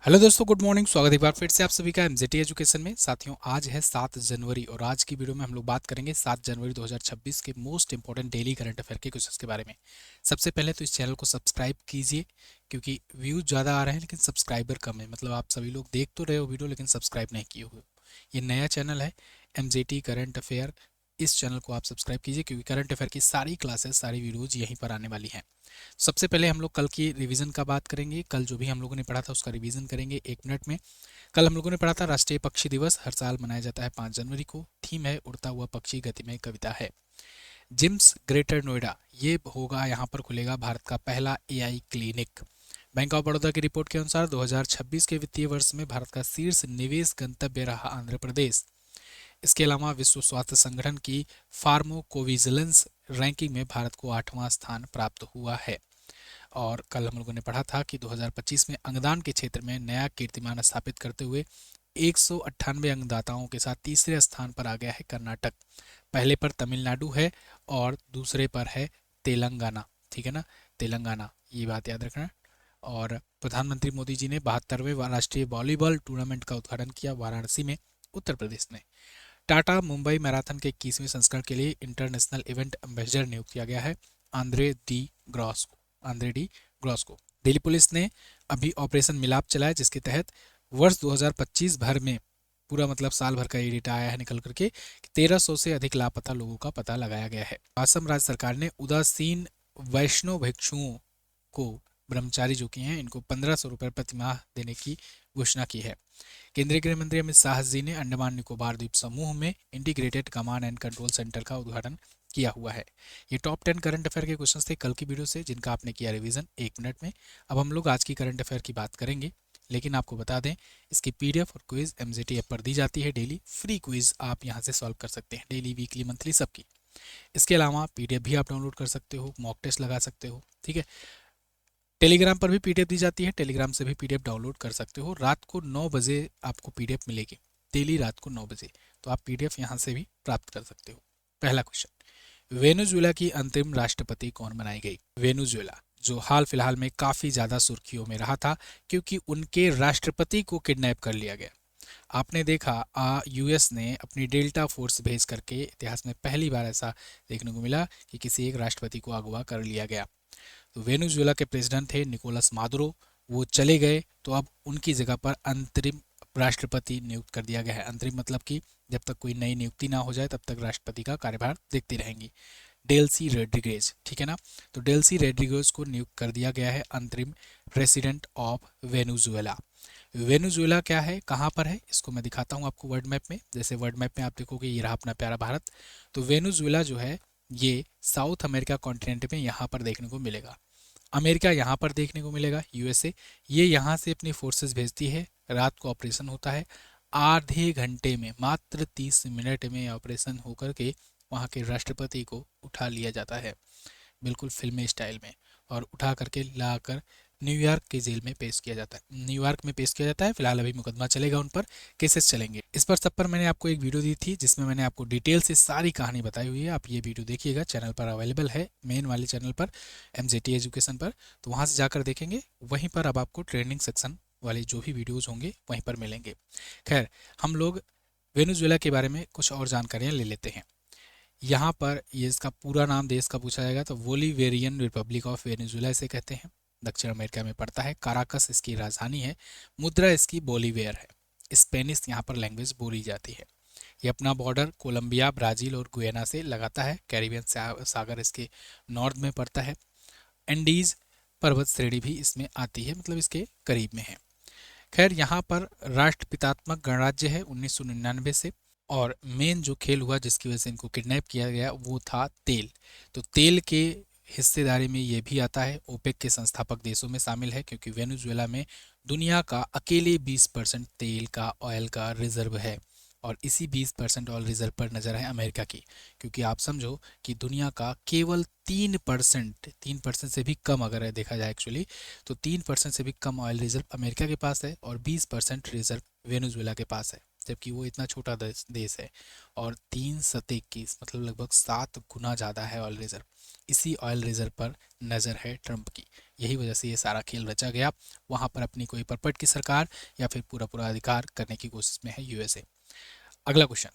Hello दोस्तों, good morning. स्वागत है एक बार फिर से आप सभी का एमजेटी एजुकेशन में। साथियों, आज है 7 जनवरी और आज की वीडियो में हम लोग बात करेंगे 7 जनवरी 2026 के most important daily current affair के क्वेश्चंस के बारे में। सबसे पहले तो इस चैनल को सब्सक्राइब कीजिए, क्योंकि व्यूज ज़्यादा आ रहे हैं लेकिन सब्सक्राइबर कम है। मतलब आप सभी लोग देख तो रहे हो वीडियो लेकिन सब्सक्राइब नहीं किए हुए। ये नया चैनल है एमजेटी करंट अफेयर। इस चैनल को आप सब्सक्राइब कीजिए, क्योंकि करंट अफेयर की सारी क्लासेस, सारी वीडियोज यहीं पर आने वाली हैं। सबसे पहले हम लोग कल की रिवीजन का बात करेंगे। कल जो भी हम लोगों ने पढ़ा था उसका रिवीजन करेंगे 1 मिनट में। कल हम लोगों ने पढ़ा था राष्ट्रीय पक्षी दिवस हर साल मनाया जाता है 5 जनवरी को। थीम है उड़ता हुआ पक्षी, गतिमय कविता है। जिम्स ग्रेटर नोएडा, ये होगा, यहाँ पर खुलेगा भारत का पहला AI clinic. Bank of Baroda की रिपोर्ट के अनुसार 2026 के वित्तीय वर्ष में भारत का शीर्ष निवेश गंतव्य रहा आंध्र प्रदेश। इसके अलावा विश्व स्वास्थ्य संगठन की फार्माकोविजिलेंस रैंकिंग में भारत को 8वां स्थान प्राप्त हुआ है। और कल हम लोगों ने पढ़ा था कि 2025 में अंगदान के क्षेत्र में नया कीर्तिमान स्थापित करते हुए 198 अंगदाताओं के साथ तीसरे स्थान पर आ गया है कर्नाटक। पहले पर तमिलनाडु है और दूसरे पर है तेलंगाना। ठीक है ना, तेलंगाना, ये बात याद रखना। और प्रधानमंत्री मोदी जी ने 72वें राष्ट्रीय वॉलीबॉल टूर्नामेंट का उद्घाटन किया वाराणसी में, उत्तर प्रदेश ने। टाटा मुंबई मैराथन के 21वें संस्करण के लिए इंटरनेशनल इवेंट एम्बेसडर नियुक्त किया गया है आंद्रे डी ग्रॉस को। दिल्ली पुलिस ने अभी ऑपरेशन मिलाप चलाया, जिसके तहत वर्ष 2025 भर में, पूरा मतलब साल भर का ये डेटा आया है निकल करके, 1300 से अधिक लापता लोगों का पता लगाया गया है। असम राज्य सरकार ने उदासीन वैष्णव भिक्षुओं को, ब्रह्मचारी जो कि हैं, इनको 1500 रुपये प्रति माह देने की घोषणा की है। केंद्रीय गृह मंत्री अमित शाह जी ने अंडमान निकोबार द्वीप समूह में integrated command and control centre का उद्घाटन किया हुआ है। ये टॉप 10 करंट अफेयर के क्वेश्चंस थे कल की वीडियो से, जिनका आपने किया रिवीजन 1 मिनट में। अब हम लोग आज की करंट अफेयर की बात करेंगे, लेकिन आपको बता दें इसकी पीडीएफ और क्विज एमजेटी ऐप पर दी जाती है। डेली फ्री क्विज आप यहाँ से सॉल्व कर सकते हैं, डेली, वीकली, मंथली, सबकी। इसके अलावा पीडीएफ भी आप डाउनलोड कर सकते हो, मॉक टेस्ट लगा सकते हो। ठीक है, टेलीग्राम पर भी पीडीएफ दी जाती है, टेलीग्राम से भी पीडीएफ डाउनलोड कर सकते हो। रात को 9 बजे आपको पीडीएफ मिलेगी, डेली रात को 9 बजे। तो आप पीडीएफ यहाँ से भी प्राप्त कर सकते हो। पहला क्वेश्चन, वेनेजुएला की अंतरिम राष्ट्रपति कौन बनाई गई? वेनेजुएला जो हाल फिलहाल में काफी ज्यादा सुर्खियों में रहा था, क्योंकि उनके राष्ट्रपति को किडनैप कर लिया गया। आपने देखा यूएस ने अपनी डेल्टा फोर्स भेज करके इतिहास में पहली बार ऐसा देखने को मिला कि किसी एक राष्ट्रपति को अगवा कर लिया गया। तो वेनेजुएला के प्रेसिडेंट थे निकोलस मादुरो, वो चले गए, तो अब उनकी जगह पर अंतरिम राष्ट्रपति नियुक्त कर दिया गया है। अंतरिम मतलब कि जब तक कोई नई नियुक्ति ना हो जाए तब तक राष्ट्रपति का कार्यभार देखती रहेंगी। डेल्सी रेड्रिगेज, ठीक है ना। तो डेल्सी रेड्रिगेज को नियुक्त कर दिया गया है अंतरिम प्रेसिडेंट ऑफ वेनेजुएला। वेनेजुएला क्या है, कहाँ पर है, इसको मैं दिखाता हूँ आपको वर्ल्ड मैप में। जैसे वर्ल्ड मैप में आप देखोगे ये रहा अपना प्यारा भारत। तो वेनेजुएला जो है ये साउथ अमेरिका कॉन्टिनेंट में यहाँ पर देखने को मिलेगा। अमेरिका यहाँ पर देखने को मिलेगा, यूएसए। ये यहाँ से अपनी फोर्सेस भेजती है, रात को ऑपरेशन होता है, आधे घंटे में, मात्र 30 मिनट में ऑपरेशन होकर के वहाँ के राष्ट्रपति को उठा लिया जाता है, बिल्कुल फिल्मी स्टाइल में, और उठा करके लाकर न्यूयॉर्क के जेल में पेश किया जाता है। न्यूयॉर्क में पेश किया जाता है। फिलहाल अभी मुकदमा चलेगा, उन पर केसेस चलेंगे। इस पर सब पर मैंने आपको एक वीडियो दी थी, जिसमें मैंने आपको डिटेल से सारी कहानी बताई हुई है। आप ये वीडियो देखिएगा, चैनल पर अवेलेबल है, मेन वाले चैनल पर, एमजेटी एजुकेशन पर। तो वहाँ से जाकर देखेंगे, वहीं पर अब आपको ट्रेंडिंग सेक्शन वाले जो भी वीडियोज होंगे वहीं पर मिलेंगे। खैर, हम लोग वेनेजुएला के बारे में कुछ और जानकारियाँ ले लेते हैं। यहाँ पर ये इसका पूरा नाम देश का पूछा जाएगा तो बोलीवेरियन रिपब्लिक ऑफ वेनेजुएला इसे कहते हैं। दक्षिण अमेरिका में पड़ता है, काराकस इसकी राजधानी है, मुद्रा इसकी बोलीवियर है। स्पेनिश यहाँ पर लैंग्वेज बोली जाती है। ये अपना बॉर्डर कोलंबिया, ब्राज़ील और गुयाना से लगाता है। कैरिबियन सागर इसके नॉर्थ में पड़ता है। एंडीज पर्वत श्रेणी भी इसमें आती है, मतलब इसके करीब में है। खैर, यहाँ पर राष्ट्रपितात्मक गणराज्य है 1999 से। और मेन जो खेल हुआ जिसकी वजह से इनको किडनैप किया गया वो था तेल। तो तेल के हिस्सेदारी में ये भी आता है, ओपेक के संस्थापक देशों में शामिल है, क्योंकि वेनेजुएला में दुनिया का अकेले 20% तेल का, ऑयल का रिजर्व है। और इसी 20% ऑयल रिजर्व पर नज़र है अमेरिका की, क्योंकि आप समझो कि दुनिया का केवल 3% से भी कम अगर देखा जाए एक्चुअली, तो 3% से भी कम ऑयल रिजर्व अमेरिका के पास है और 20% रिजर्व वेनेजुएला के पास है। जबकि वो इतना छोटा देश है और 321 मतलब लगभग 7 गुना ज़्यादा है ऑयल रिजर्व। इसी ऑयल रिजर्व पर नज़र है ट्रंप की। यही वजह से ये सारा खेल रचा गया। वहाँ पर अपनी कोई परपट की सरकार या फिर पूरा पूरा अधिकार करने की कोशिश में है यूएसए। अगला क्वेश्चन,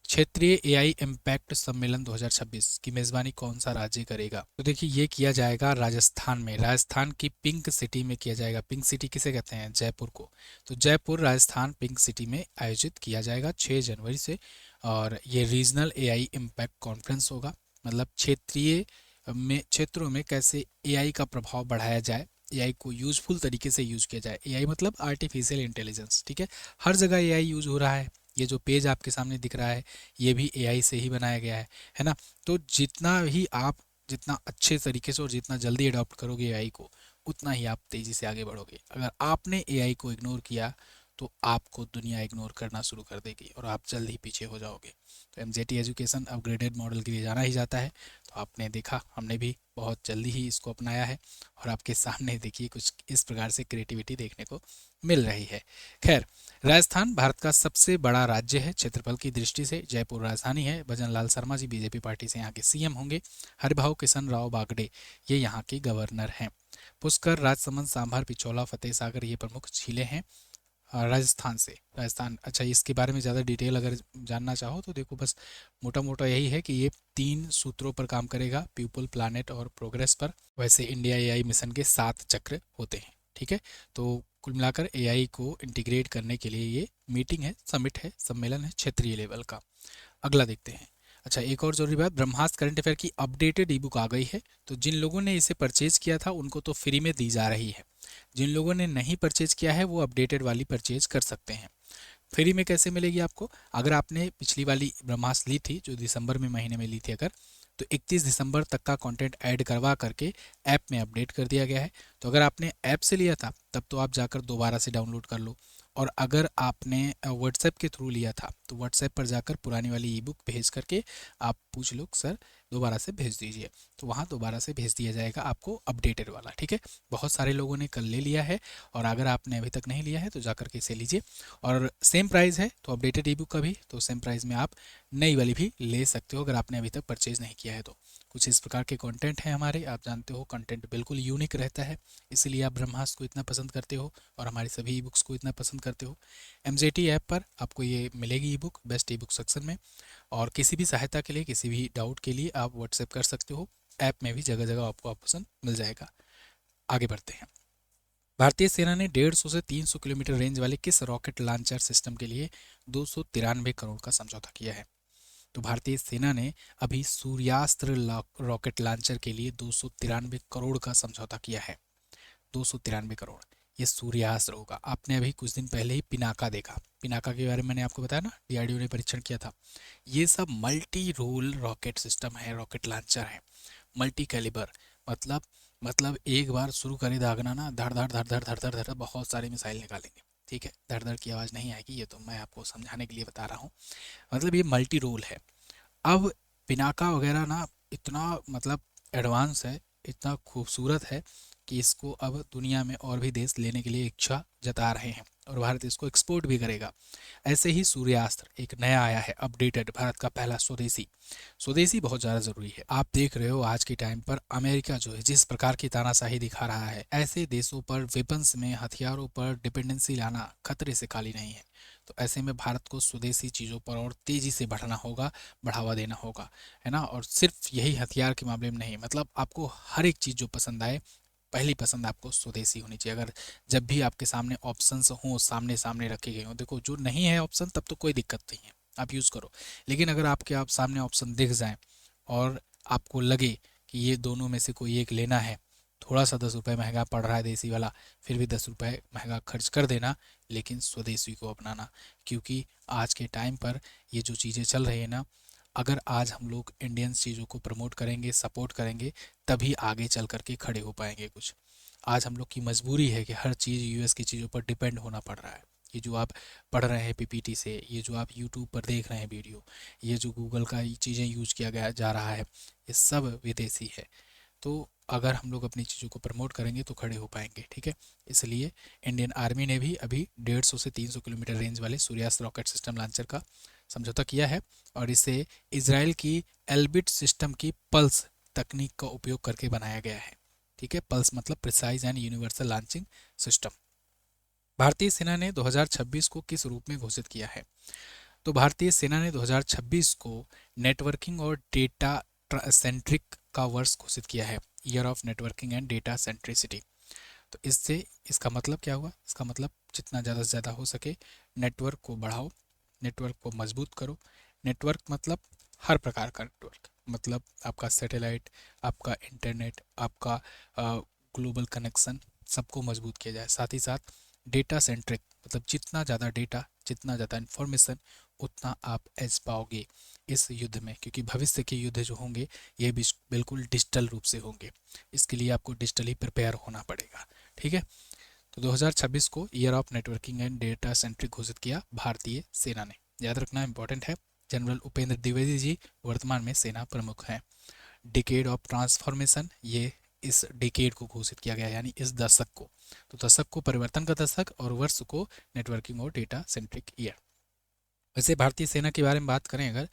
क्षेत्रीय एआई इम्पैक्ट सम्मेलन 2026 की मेजबानी कौन सा राज्य करेगा? तो देखिए ये किया जाएगा राजस्थान में, राजस्थान की पिंक सिटी में किया जाएगा। पिंक सिटी किसे कहते हैं? जयपुर को। तो जयपुर राजस्थान पिंक सिटी में आयोजित किया जाएगा 6 जनवरी से। और ये रीजनल एआई इम्पैक्ट कॉन्फ्रेंस होगा, मतलब क्षेत्रीय में क्षेत्रों में कैसे एआई का प्रभाव बढ़ाया जाए, एआई को यूजफुल तरीके से यूज किया जाए। एआई मतलब आर्टिफिशियल इंटेलिजेंस, ठीक है। हर जगह एआई यूज हो रहा है। ये जो पेज आपके सामने दिख रहा है ये भी एआई से ही बनाया गया है ना। तो जितना ही आप जितना अच्छे तरीके से और जितना जल्दी अडॉप्ट करोगे एआई को, उतना ही आप तेज़ी से आगे बढ़ोगे। अगर आपने एआई को इग्नोर किया तो आपको दुनिया इग्नोर करना शुरू कर देगी और आप जल्द ही पीछे हो जाओगे। तो एमजेटी एजुकेशन अपग्रेडेड मॉडल के लिए जाना ही जाता है। तो आपने देखा, हमने भी बहुत जल्दी ही इसको अपनाया है और आपके सामने देखिए कुछ इस प्रकार से क्रिएटिविटी देखने को मिल रही है। खैर, राजस्थान भारत का सबसे बड़ा राज्य है क्षेत्रफल की दृष्टि से। जयपुर राजधानी है। भजन लाल शर्मा जी बीजेपी पार्टी से यहाँ के सीएम होंगे। हरिभाऊ किशन राव बागड़े ये यहाँ के गवर्नर हैं। पुष्कर, राजसमंद, सांभर, पिछोला, फतेह सागर ये प्रमुख झीलें हैं राजस्थान से। राजस्थान, अच्छा इसके बारे में ज़्यादा डिटेल अगर जानना चाहो तो देखो, बस मोटा मोटा यही है कि ये 3 सूत्रों पर काम करेगा, पीपल, प्लानेट और प्रोग्रेस पर। वैसे इंडिया एआई मिशन के 7 चक्र होते हैं, ठीक है। तो कुल मिलाकर एआई को इंटीग्रेट करने के लिए ये मीटिंग है, समिट है, सम्मेलन है क्षेत्रीय लेवल का। अगला देखते हैं। अच्छा, एक और जरूरी बात, ब्रह्मास्त्र करंट अफेयर की अपडेटेड ई बुक आ गई है। तो जिन लोगों ने इसे परचेज किया था उनको तो फ्री में दी जा रही है। जिन लोगों ने नहीं परचेज किया है वो अपडेटेड वाली परचेज कर सकते हैं। फ्री में कैसे मिलेगी आपको? अगर आपने पिछली वाली ब्रह्मास्त्र ली थी जो दिसंबर में महीने में ली थी अगर, तो 31 दिसंबर तक का कंटेंट ऐड करवा करके ऐप में अपडेट कर दिया गया है। तो अगर आपने ऐप से लिया था तब तो आप जाकर दोबारा से डाउनलोड कर लो, और अगर आपने व्हाट्सएप के थ्रू लिया था तो व्हाट्सएप पर जाकर पुरानी वाली ई बुक भेज करके आप पूछ लो सर दोबारा से भेज दीजिए, तो वहाँ दोबारा से भेज दिया जाएगा आपको अपडेटेड वाला, ठीक है। बहुत सारे लोगों ने कल ले लिया है और अगर आपने अभी तक नहीं लिया है तो जाकर के इसे लीजिए। और सेम प्राइस है तो अपडेटेड ई बुक का भी, तो सेम प्राइस में आप नई वाली भी ले सकते हो अगर आपने अभी तक परचेज नहीं किया है तो। कुछ इस प्रकार के कंटेंट हैं हमारे, आप जानते हो कंटेंट बिल्कुल यूनिक रहता है, इसलिए आप ब्रह्मास्त्र को इतना पसंद करते हो और हमारी सभी ई बुक्स को इतना पसंद करते हो। एमजेटी ऐप पर आपको ये मिलेगी ई बुक बेस्ट ई बुक सेक्शन में। और किसी भी सहायता के लिए, किसी भी डाउट के लिए आप व्हाट्सएप कर सकते हो। ऐप में भी जगह जगह आपको ऑप्शन मिल जाएगा। आगे बढ़ते हैं। भारतीय सेना ने 150 से 300 किलोमीटर रेंज वाले किस रॉकेट लॉन्चर सिस्टम के लिए 293 करोड़ का समझौता किया है? तो भारतीय सेना ने अभी सूर्यास्त्र रॉकेट लॉन्चर के लिए 293 करोड़ का समझौता किया है। 293 करोड़, ये सूर्यास्त्र होगा। आपने अभी कुछ दिन पहले ही पिनाका देखा, पिनाका के बारे में मैंने आपको बताया ना, डीआरडीओ ने परीक्षण किया था। ये सब मल्टी रोल रॉकेट सिस्टम है, रॉकेट लॉन्चर है, मल्टी कैलिबर। मतलब एक बार शुरू करे दागना ना, धड़ धड़ धड़ धड़ धड़ धड़ धड़ बहुत सारे मिसाइल निकालेंगे, ठीक है। धड़ धड़ की आवाज़ नहीं आएगी, ये तो मैं आपको समझाने के लिए बता रहा हूँ। मतलब ये मल्टी रोल है। अब पिनाका वगैरह ना इतना मतलब एडवांस है, इतना खूबसूरत है कि इसको अब दुनिया में और भी देश लेने के लिए इच्छा जता रहे हैं और भारत इसको एक्सपोर्ट भी करेगा। ऐसे ही सूर्यास्त्र एक नया आया है, अपडेटेड, भारत का पहला स्वदेशी। स्वदेशी बहुत ज़्यादा ज़रूरी है। आप देख रहे हो आज के टाइम पर अमेरिका जो है जिस प्रकार की तानाशाही दिखा रहा है, ऐसे देशों पर वेपन्स में, हथियारों पर डिपेंडेंसी लाना खतरे से खाली नहीं है। तो ऐसे में भारत को स्वदेशी चीज़ों पर और तेज़ी से बढ़ना होगा, बढ़ावा देना होगा, है ना। और सिर्फ यही हथियार के मामले में नहीं, मतलब आपको हर एक चीज़ जो पसंद आए, पहली पसंद आपको स्वदेशी होनी चाहिए। अगर जब भी आपके सामने ऑप्शंस हों, सामने सामने रखे गए हों, देखो जो नहीं है ऑप्शन तब तो कोई दिक्कत नहीं है, आप यूज़ करो। लेकिन अगर आपके आप सामने ऑप्शन दिख जाएं और आपको लगे कि ये दोनों में से कोई एक लेना है, थोड़ा सा 10 रुपये महंगा पड़ रहा है देसी वाला, फिर भी 10 रुपये महंगा खर्च कर देना, लेकिन स्वदेशी को अपनाना। क्योंकि आज के टाइम पर ये जो चीज़ें चल रही है ना, अगर आज हम लोग इंडियंस चीज़ों को प्रमोट करेंगे, सपोर्ट करेंगे, तभी आगे चल करके खड़े हो पाएंगे कुछ। आज हम लोग की मजबूरी है कि हर चीज़ यूएस की चीज़ों पर डिपेंड होना पड़ रहा है। ये जो आप पढ़ रहे हैं पीपीटी से, ये जो आप यूट्यूब पर देख रहे हैं वीडियो, ये जो गूगल का चीज़ें यूज किया गया जा रहा है, ये सब विदेशी है। तो अगर हम लोग अपनी चीज़ों को प्रमोट करेंगे तो खड़े हो पाएंगे, ठीक है। इसलिए इंडियन आर्मी ने भी अभी 150 से 300 किलोमीटर रेंज वाले सूर्यास्त्र रॉकेट सिस्टम लॉन्चर का समझौता किया है, और इसे इसराइल की एल्बिट सिस्टम की पल्स तकनीक का उपयोग करके बनाया गया है, ठीक है। पल्स मतलब precise and universal launching system. भारतीय सेना ने 2026 को किस रूप में घोषित किया है? तो भारतीय सेना ने 2026 को नेटवर्किंग और डेटा सेंट्रिक का वर्ष घोषित किया है, year of networking and data centricity. तो इससे इसका मतलब क्या हुआ? इसका मतलब जितना ज़्यादा से ज़्यादा हो सके नेटवर्क को बढ़ाओ, नेटवर्क को मजबूत करो। नेटवर्क मतलब हर प्रकार का नेटवर्क, मतलब आपका सैटेलाइट, आपका इंटरनेट, आपका ग्लोबल कनेक्शन, सबको मजबूत किया जाए। साथ ही साथ डेटा सेंट्रिक मतलब जितना ज़्यादा डेटा, जितना ज़्यादा इन्फॉर्मेशन, उतना आप एज पाओगे इस युद्ध में, क्योंकि भविष्य के युद्ध जो होंगे ये भी बिल्कुल डिजिटल रूप से होंगे। इसके लिए आपको डिजिटली प्रिपेयर होना पड़ेगा, ठीक है। तो 2026 को year of networking and data centric घोषित किया भारतीय सेना ने, याद रखना इंपॉर्टेंट है। जनरल उपेंद्र द्विवेदी जी वर्तमान में सेना प्रमुख हैं। डिकेड ऑफ ट्रांसफॉर्मेशन, ये इस डिकेड को घोषित किया गया, यानी इस दशक को। तो दशक को परिवर्तन का दशक और वर्ष को नेटवर्किंग और डेटा सेंट्रिक ईयर। वैसे भारतीय सेना के बारे में बात करें अगर,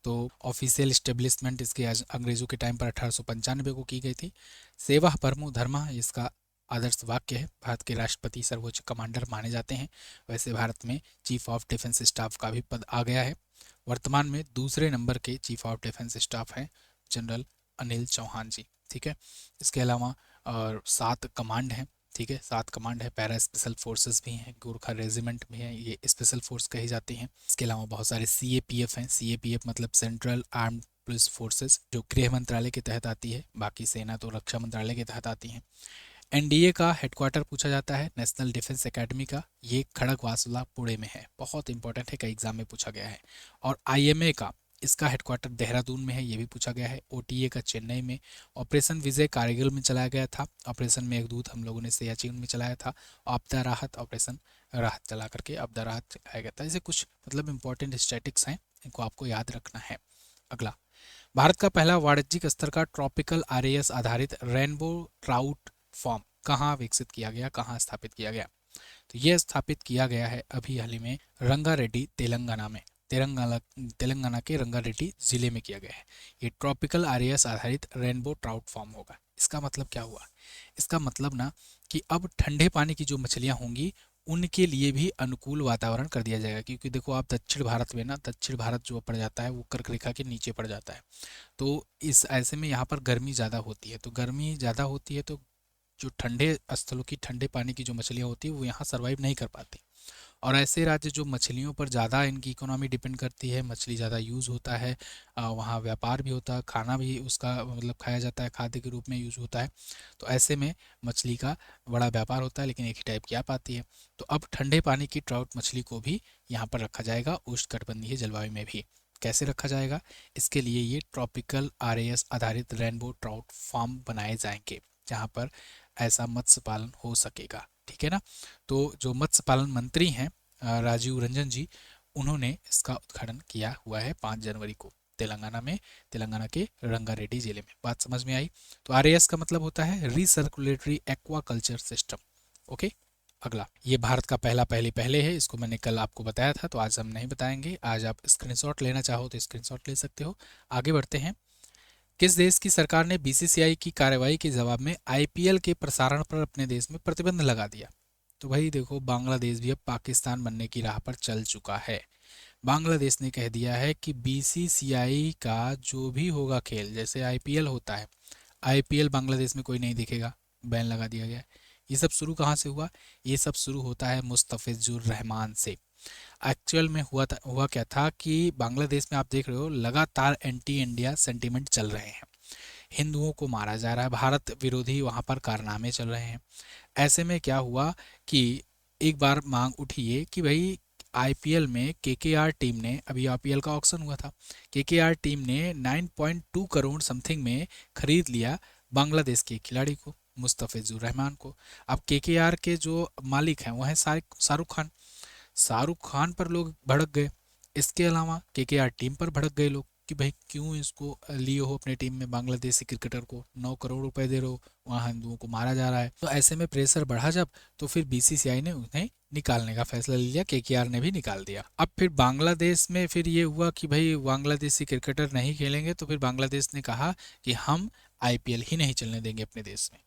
तो ऑफिशियल इस्टेब्लिशमेंट इसके अंग्रेजों के टाइम पर 1895 को की गई थी। सेवा परमो धर्मा इसका आदर्श वाक्य है। भारत के राष्ट्रपति सर्वोच्च कमांडर माने जाते हैं। वैसे भारत में चीफ ऑफ डिफेंस स्टाफ का भी पद आ गया है। वर्तमान में दूसरे नंबर के चीफ ऑफ डिफेंस स्टाफ हैं जनरल अनिल चौहान जी, ठीक है। इसके अलावा और 7 कमांड हैं, ठीक है, 7 कमांड है। पैरा स्पेशल फोर्सेस भी हैं, गोरखा रेजिमेंट भी हैं, ये स्पेशल फोर्स कही जाती हैं। इसके अलावा बहुत सारे CAPF हैं। CAPF मतलब सेंट्रल आर्म्ड पुलिस फोर्सेस, जो गृह मंत्रालय के तहत आती है। बाकी सेना तो रक्षा मंत्रालय के तहत आती हैं। NDA का हेडक्वार्टर पूछा जाता है, नेशनल डिफेंस एकेडमी का, ये खड़गवासला पुणे में है, बहुत इंपॉर्टेंट है, कई एग्जाम में पूछा गया है। और IMA का, इसका हेडक्वार्टर देहरादून में है, ये भी पूछा गया है। OTA का चेन्नई में। ऑपरेशन विजय कारगिल में चलाया गया था। ऑपरेशन मेघदूत हम लोगों ने सियाचिन में चलाया था। आपदा राहत ऑपरेशन राहत चला करके आपदा राहत चलाया गया था। ऐसे कुछ मतलब इंपॉर्टेंट स्टैटिक्स हैं, इनको आपको याद रखना है। अगला, भारत का पहला वाणिज्यिक स्तर का ट्रॉपिकल RAS आधारित रेनबो ट्राउट फार्म कहाँ विकसित किया गया, कहाँ स्थापित किया गया? तो ये स्थापित किया गया है अभी हाल ही में रंगारेड्डी तेलंगाना में। तेलंगाना के रंगारेड्डी जिले में किया गया है। ये ट्रॉपिकल RAS आधारित रेनबो ट्राउट फार्म होगा। इसका मतलब क्या हुआ? इसका मतलब ना कि अब ठंडे पानी की जो मछलियां होंगी उनके लिए भी अनुकूल वातावरण कर दिया जाएगा, क्योंकि देखो आप दक्षिण भारत में ना, दक्षिण भारत जो पड़ जाता है वो कर्क रेखा के नीचे पड़ जाता है। तो इस ऐसे में यहाँ पर गर्मी ज़्यादा होती है, तो गर्मी ज़्यादा होती है तो जो ठंडे स्थलों की ठंडे पानी की जो मछलियाँ होती है वो यहाँ सर्वाइव नहीं कर पाती। और ऐसे राज्य जो मछलियों पर ज़्यादा इनकी इकोनॉमी डिपेंड करती है, मछली ज़्यादा यूज़ होता है, वहाँ व्यापार भी होता है, खाना भी उसका मतलब खाया जाता है, खाद्य के रूप में यूज़ होता है। तो ऐसे में मछली का बड़ा व्यापार होता है, लेकिन एक ही टाइप की आ पाती है। तो अब ठंडे पानी की ट्राउट मछली को भी यहाँ पर रखा जाएगा, उष्णकटिबंधीय जलवायु में भी। कैसे रखा जाएगा? इसके लिए ये ट्रॉपिकल RAS आधारित रेनबो ट्राउट फार्म बनाए जाएंगे, जहाँ पर ऐसा मत्स्य पालन हो सकेगा, ठीक है ना। तो जो मत्स्य पालन मंत्री हैं राजीव रंजन जी, उन्होंने इसका उद्घाटन किया हुआ है 5 जनवरी को तेलंगाना में, तेलंगाना के रंगारेड्डी जिले में। बात समझ में आई? तो RAS का मतलब होता है रिसर्कुलेटरी एक्वाकल्चर सिस्टम। ओके, अगला, ये भारत का पहला पहले पहले है, इसको मैंने कल आपको बताया था, तो आज हम नहीं बताएंगे। आज आप स्क्रीनशॉट लेना चाहो तो स्क्रीनशॉट ले सकते हो। आगे बढ़ते हैं। किस देश की सरकार ने BCCI की कार्रवाई के जवाब में IPL के प्रसारण पर अपने देश में प्रतिबंध लगा दिया? तो भाई देखो, बांग्लादेश भी अब पाकिस्तान बनने की राह पर चल चुका है। बांग्लादेश ने कह दिया है कि BCCI का जो भी होगा खेल, जैसे IPL होता है, IPL बांग्लादेश में कोई नहीं दिखेगा, बैन लगा दिया गया है। ये सब शुरू कहाँ से हुआ? ये सब शुरू होता है मुस्तफिजुर रहमान से। एक्चुअल में हुआ क्या था कि बांग्लादेश में आप देख रहे हो लगातार एंटी इंडिया सेंटीमेंट चल रहे हैं, हिंदुओं को मारा जा रहा है, भारत विरोधी वहाँ पर कारनामे चल रहे हैं। ऐसे में क्या हुआ कि एक बार मांग उठी है कि भाई IPL में KKR टीम ने, अभी IPL का ऑक्शन हुआ था, KKR टीम ने 9.2 करोड़ समथिंग में खरीद लिया बांग्लादेश के खिलाड़ी को, मुस्तफिजुर रहमान को। अब KKR के जो मालिक हैं वो हैं शाहरुख खान। शाहरुख खान पर लोग भड़क गए, इसके अलावा KKR टीम पर भड़क गए लोग, कि भाई क्यों इसको लिए हो अपने टीम में, बांग्लादेशी क्रिकेटर को 9 करोड़ रुपए दे रहे हो, वहाँ हिंदुओं को मारा जा रहा है। तो ऐसे में प्रेशर बढ़ा जब, तो फिर बीसीसीआई ने उन्हें निकालने का फैसला लिया, केकेआर ने भी निकाल दिया। अब फिर बांग्लादेश में फिर ये हुआ कि भाई बांग्लादेशी क्रिकेटर नहीं खेलेंगे, तो फिर बांग्लादेश ने कहा कि हम आईपीएल ही नहीं चलने देंगे अपने देश में।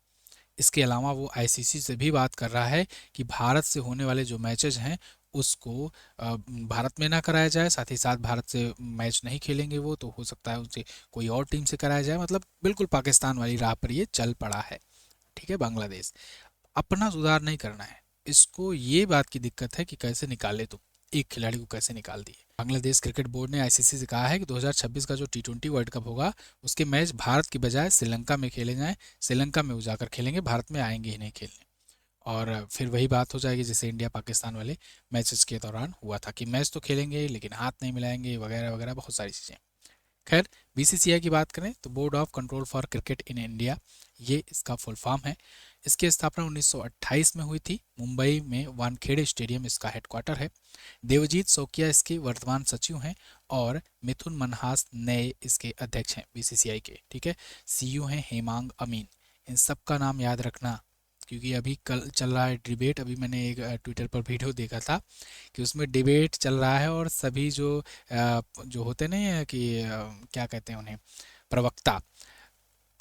इसके अलावा वो आईसीसी से भी बात कर रहा है कि भारत से होने वाले जो मैचेज हैं उसको भारत में ना कराया जाए, साथ ही साथ भारत से मैच नहीं खेलेंगे वो, तो हो सकता है उनसे कोई और टीम से कराया जाए। मतलब बिल्कुल पाकिस्तान वाली राह पर ये चल पड़ा है। ठीक है, बांग्लादेश अपना सुधार नहीं करना है इसको, ये बात की दिक्कत है कि कैसे निकाले तुम एक खिलाड़ी को, कैसे निकाल दिए। बांग्लादेश क्रिकेट बोर्ड ने आईसीसी से कहा है कि 2026 का जो टी20 वर्ल्ड कप होगा उसके मैच भारत की बजाय श्रीलंका में खेले जाएं, श्रीलंका में वो जाकर खेलेंगे, भारत में आएंगे ही नहीं खेलने। और फिर वही बात हो जाएगी जैसे इंडिया पाकिस्तान वाले मैचेस के दौरान हुआ था कि मैच तो खेलेंगे लेकिन हाथ नहीं मिलाएंगे वगैरह वगैरह, बहुत सारी चीज़ें। खैर, बीसीसीआई की बात करें तो board of control for cricket in India, ये इसका फुल फॉर्म है। इसकी स्थापना 1928 में हुई थी। मुंबई में वानखेड़े स्टेडियम इसका हेडक्वार्टर है। देवजीत सौकिया इसके वर्तमान सचिव हैं और मिथुन मनहास नए इसके अध्यक्ष हैं बीसीसीआई के। ठीक है, सीईओ हैं हेमांग अमीन। इन सब का नाम याद रखना, क्योंकि अभी कल चल रहा है डिबेट। अभी मैंने एक ट्विटर पर वीडियो देखा था कि उसमें डिबेट चल रहा है और सभी जो होते नहीं है कि क्या कहते हैं उन्हें, प्रवक्ता,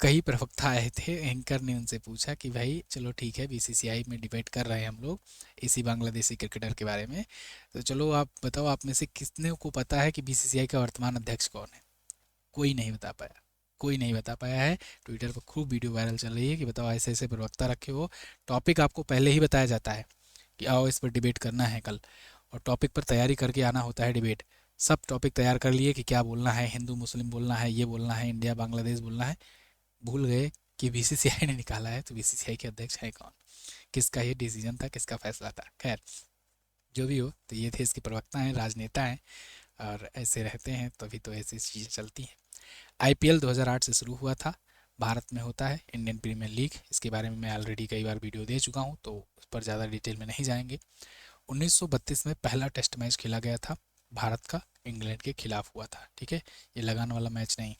कई प्रवक्ता आए थे, एंकर ने उनसे पूछा कि भाई चलो ठीक है बीसीसीआई में डिबेट कर रहे हैं हम लोग इसी बांग्लादेशी क्रिकेटर के बारे में, तो चलो आप बताओ आप में से कितने को पता है कि बीसीसीआई का वर्तमान अध्यक्ष कौन है। कोई नहीं बता पाया, कोई नहीं बता पाया है। ट्विटर पर खूब वीडियो वायरल चल रही है कि बताओ ऐसे ऐसे प्रवक्ता रखे हो, टॉपिक आपको पहले ही बताया जाता है कि आओ इस पर डिबेट करना है कल, और टॉपिक पर तैयारी करके आना होता है डिबेट। सब टॉपिक तैयार कर लिए कि क्या बोलना है, हिंदू मुस्लिम बोलना है, ये बोलना है, इंडिया बांग्लादेश बोलना है, भूल गए कि बीसीसीआई ने निकाला है तो बीसीसीआई के अध्यक्ष है कौन, किसका ये डिसीजन था, किसका फैसला था। खैर, जो भी हो, तो ये थे इसके प्रवक्ता हैं, राजनेता हैं, और ऐसे रहते हैं तभी तो ऐसी चीज़ें चलती हैं। आईपीएल 2008 से शुरू हुआ था, भारत में होता है इंडियन प्रीमियर लीग। इसके बारे में मैं ऑलरेडी कई बार वीडियो दे चुका हूँ तो उस पर ज़्यादा डिटेल में नहीं जाएंगे। 1932 में पहला टेस्ट मैच खेला गया था भारत का, इंग्लैंड के खिलाफ हुआ था। ठीक है, ये लगान वाला मैच नहीं।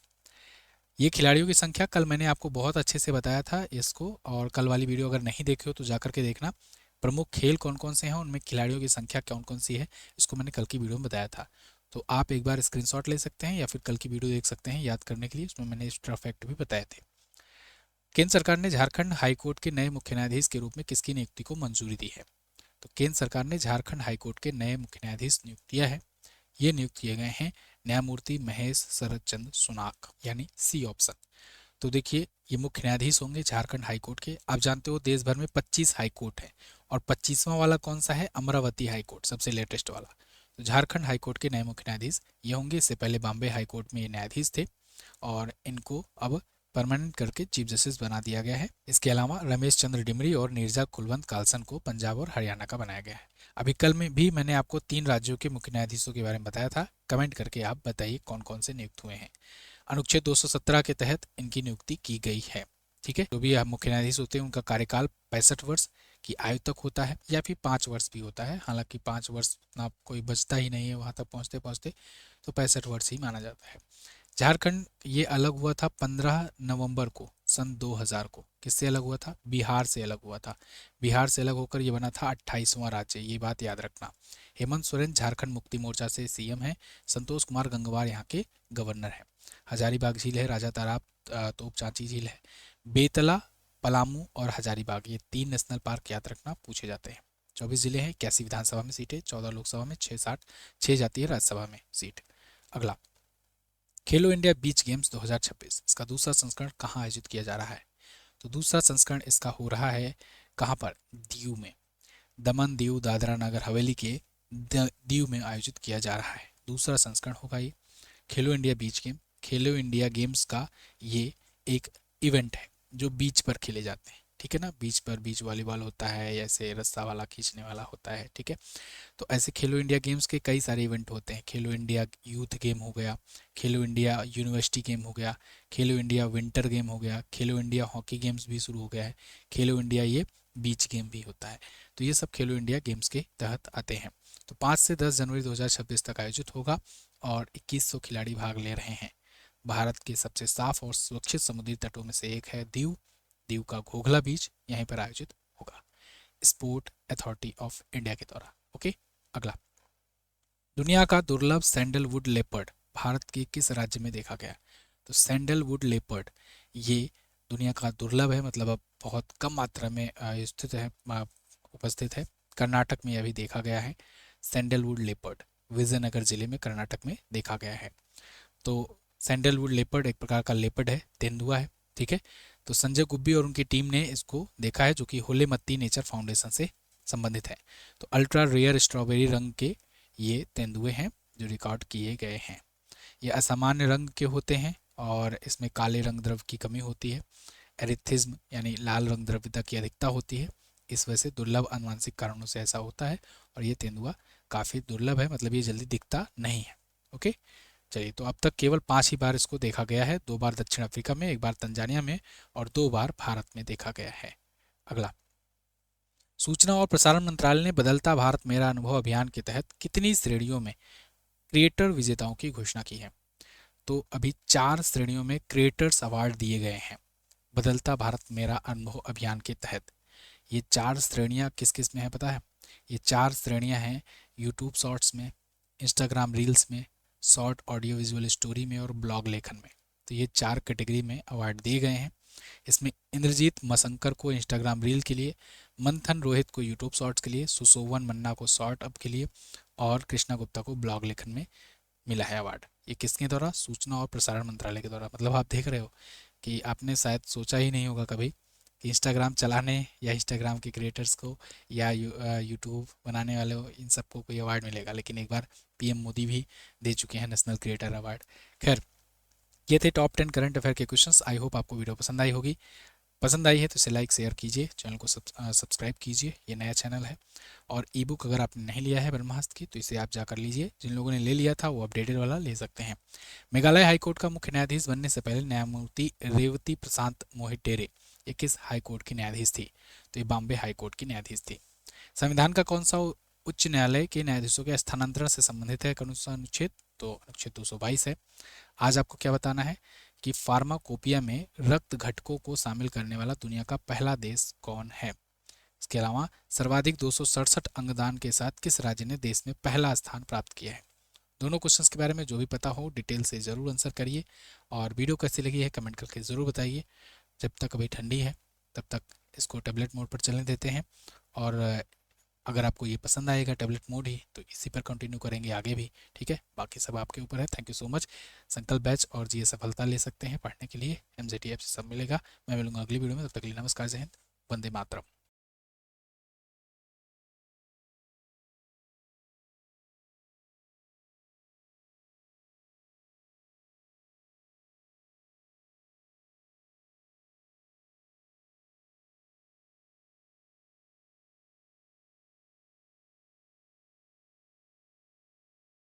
ये खिलाड़ियों की संख्या कल मैंने आपको बहुत अच्छे से बताया था इसको, और कल वाली वीडियो अगर नहीं देखे हो तो जाकर के देखना। प्रमुख खेल कौन कौन से हैं, उनमें खिलाड़ियों की संख्या कौन कौन सी है, इसको मैंने कल की वीडियो में बताया था। तो आप एक बार स्क्रीनशॉट ले सकते हैं या फिर कल की वीडियो देख सकते हैं याद करने के लिए, उसमें मैंने एक्स्ट्रा फैक्ट भी बताए थे। केंद्र सरकार ने झारखंड हाईकोर्ट के नए मुख्य न्यायाधीश के रूप में किसकी नियुक्ति को मंजूरी दी है? तो केंद्र सरकार ने झारखंड हाईकोर्ट के नए मुख्य न्यायाधीश नियुक्त किया है। ये नियुक्त किए गए हैं न्यायमूर्ति महेश शरद चंद्र सुनाक, यानी सी ऑप्शन। तो देखिए, ये मुख्य न्यायाधीश होंगे झारखंड हाईकोर्ट के। आप जानते हो देश भर में 25 हाईकोर्ट है और 25वां वाला कौन सा है? अमरावती हाईकोर्ट, सबसे लेटेस्ट वाला। तो झारखंड हाईकोर्ट के नए मुख्य न्यायाधीश ये होंगे। इससे पहले बॉम्बे हाईकोर्ट में ये न्यायाधीश थे और इनको अब परमानेंट करके चीफ जस्टिस बना दिया गया है। इसके अलावा रमेश चंद्र डिमरी और नीरजा कुलवंत कालसन को पंजाब और हरियाणा का बनाया गया है। अभी कल में भी मैंने आपको 3 राज्यों के मुख्य न्यायाधीशों के बारे में बताया था। कमेंट करके आप बताइए कौन कौन से नियुक्त हुए हैं। अनुच्छेद 217 के तहत इनकी नियुक्ति की गई है। ठीक है, जो भी मुख्य न्यायाधीश होते हैं उनका कार्यकाल 65 वर्ष की आयु तक होता है, या फिर 5 वर्ष भी होता है। हालांकि 5 वर्ष ना कोई बचता ही नहीं है वहां तक पहुंचते पहुंचते, तो 65 वर्ष ही माना जाता है। झारखंड ये अलग हुआ था 15 नवंबर को सन 2000 को। किससे अलग हुआ था? बिहार से अलग हुआ था। बिहार से अलग होकर ये बना था 28वां राज्य, ये बात याद रखना। हेमंत सोरेन झारखंड मुक्ति मोर्चा से सीएम है। संतोष कुमार गंगवार यहाँ के गवर्नर है। हजारीबाग झील है, राजा तालाब, तोप चांची झील है। बेतला, पलामू और हजारीबाग, ये 3 नेशनल पार्क याद रखना, पूछे जाते हैं। 24 जिले हैं, 81 विधानसभा में सीटें, 14 लोकसभा में, 6 जाती है राज्यसभा में सीट। अगला, खेलो इंडिया बीच गेम्स 2026, इसका दूसरा संस्करण कहाँ आयोजित किया जा रहा है? तो दूसरा संस्करण इसका हो रहा है कहाँ पर? दीव में। दमन, दीव, दादरा नगर हवेली के दीव में आयोजित किया जा रहा है। दूसरा संस्करण होगा ये खेलो इंडिया बीच गेम। खेलो इंडिया गेम्स का ये एक इवेंट है जो बीच पर खेले जाते हैं। ठीक है ना, बीच पर बीच वॉलीबॉल होता है, ऐसे रस्सा वाला खींचने वाला होता है। ठीक है, तो ऐसे खेलो इंडिया गेम्स के कई सारे इवेंट होते हैं। खेलो इंडिया यूथ गेम हो गया, खेलो इंडिया यूनिवर्सिटी गेम हो गया, खेलो इंडिया विंटर गेम हो गया, खेलो इंडिया हॉकी गेम्स भी शुरू हो गया है, खेलो इंडिया ये बीच गेम भी होता है। तो ये सब खेलो इंडिया गेम्स के तहत आते हैं। तो 5 से 10 जनवरी 2026 तक आयोजित होगा और 2100 खिलाड़ी भाग ले रहे हैं। भारत के सबसे साफ और सुरक्षित समुद्री तटों में से एक है दीव। दीव का घोघला बीच यहीं पर आयोजित होगा। स्पोर्ट अथॉरिटी ऑफ इंडिया के द्वारा। ओके, अगला, दुनिया का दुर्लभ सैंडलवुड लेपर्ड भारत के किस राज्य में देखा गया? तो सैंडलवुड लेपर्ड ये दुनिया का दुर्लभ है, मतलब अब बहुत कम मात्रा में स्थित है, उपस्थित है। कर्नाटक में यह भी देखा गया है। सैंडलवुड लेपर्ड विजयनगर जिले में कर्नाटक में देखा गया है। तो सैंडलवुड लेपर्ड एक प्रकार का लेपर्ड है, तेंदुआ है, ठीक है। तो संजय गुब्बी और उनकी टीम ने इसको देखा है, जो कि होलेमत्ती नेचर फाउंडेशन से संबंधित है। तो अल्ट्रा रेयर स्ट्रॉबेरी रंग के ये तेंदुए हैं जो रिकॉर्ड किए गए हैं। ये असामान्य रंग के होते हैं और इसमें काले रंग द्रव्य की कमी होती है। एरिथिज्म यानी लाल रंग द्रव्यता की अधिकता होती है। इस वजह से दुर्लभ आनुवंशिक कारणों से ऐसा होता है और ये तेंदुआ काफ़ी दुर्लभ है, मतलब ये जल्दी दिखता नहीं है। ओके, चलिए, तो अब तक केवल 5 ही बार इसको देखा गया है। 2 बार दक्षिण अफ्रीका में, 1 बार तंजानिया में और 2 बार भारत में देखा गया है। अगला, सूचना और प्रसारण मंत्रालय ने बदलता भारत मेरा अनुभव अभियान के तहत कितनी श्रेणियों में क्रिएटर विजेताओं की घोषणा की है? तो अभी 4 श्रेणियों में क्रिएटर्स अवार्ड दिए गए हैं बदलता भारत मेरा अनुभव अभियान के तहत। ये 4 श्रेणियां किस किस में है पता है? ये 4 श्रेणियां हैं यूट्यूब शॉर्ट्स में, इंस्टाग्राम रील्स में, शॉर्ट ऑडियो विजुअल स्टोरी में और ब्लॉग लेखन में। तो ये 4 कैटेगरी में अवार्ड दिए गए हैं। इसमें इंद्रजीत मसंकर को इंस्टाग्राम रील के लिए, मंथन रोहित को यूट्यूब शॉर्ट्स के लिए, सुशोभन मन्ना को शॉर्ट अप के लिए और कृष्णा गुप्ता को ब्लॉग लेखन में मिला है अवार्ड। ये किसके द्वारा? सूचना और प्रसारण मंत्रालय के द्वारा। मतलब आप देख रहे हो कि आपने शायद सोचा ही नहीं होगा कभी कि इंस्टाग्राम चलाने या इंस्टाग्राम के क्रिएटर्स को या यूट्यूब बनाने वाले इन सबको कोई अवार्ड मिलेगा, लेकिन एक बार पीएम मोदी भी दे चुके हैं नेशनल क्रिएटर अवार्ड। खैर, ये थे टॉप 10 करंट अफेयर के क्वेश्चंस। आई होप आपको वीडियो पसंद आई होगी। पसंद आई है तो इसे लाइक शेयर कीजिए, चैनल को सब्सक्राइब कीजिए, ये नया चैनल है। और ई बुक अगर आपने नहीं लिया है ब्रह्मास्त्र की तो इसे आप जाकर लीजिए। जिन लोगों ने ले लिया था वो अपडेटेड वाला ले सकते हैं। मेघालय हाईकोर्ट का मुख्य न्यायाधीश बनने से पहले न्यायमूर्ति रेवती प्रशांत मोहिटेरे ये किस हाईकोर्ट की न्यायाधीश थी? तो ये बॉम्बे हाईकोर्ट की न्यायाधीश थी। संविधान का कौन सा उच्च न्यायालय के न्यायाधीशों के स्थानांतरण से संबंधित है? कौन सा अनुच्छेद? तो अनुच्छेद 222 है। आज आपको क्या बताना है कि फार्माकोपिया में रक्त घटकों को शामिल करने वाला दुनिया का पहला देश कौन है? इसके अलावा सर्वाधिक 267 अंगदान के साथ किस राज्य ने देश में पहला स्थान प्राप्त किया है? दोनों क्वेश्चंस के बारे में जो भी पता हो डिटेल से ज़रूर आंसर करिए और वीडियो कैसी लगी है कमेंट करके ज़रूर बताइए। जब तक अभी ठंडी है तब तक इसको टैबलेट मोड पर चलने देते हैं और अगर आपको ये पसंद आएगा टैबलेट मोड ही तो इसी पर कंटिन्यू करेंगे आगे भी, ठीक है। बाकी सब आपके ऊपर है। Thank you so much. संकल्प बैच और जी सफलता ले सकते हैं पढ़ने के लिए, MZT ऐप से सब मिलेगा। मैं मिलूंगा अगली वीडियो में, तब तक के लिए नमस्कार, जय हिंद, वंदे मातरम।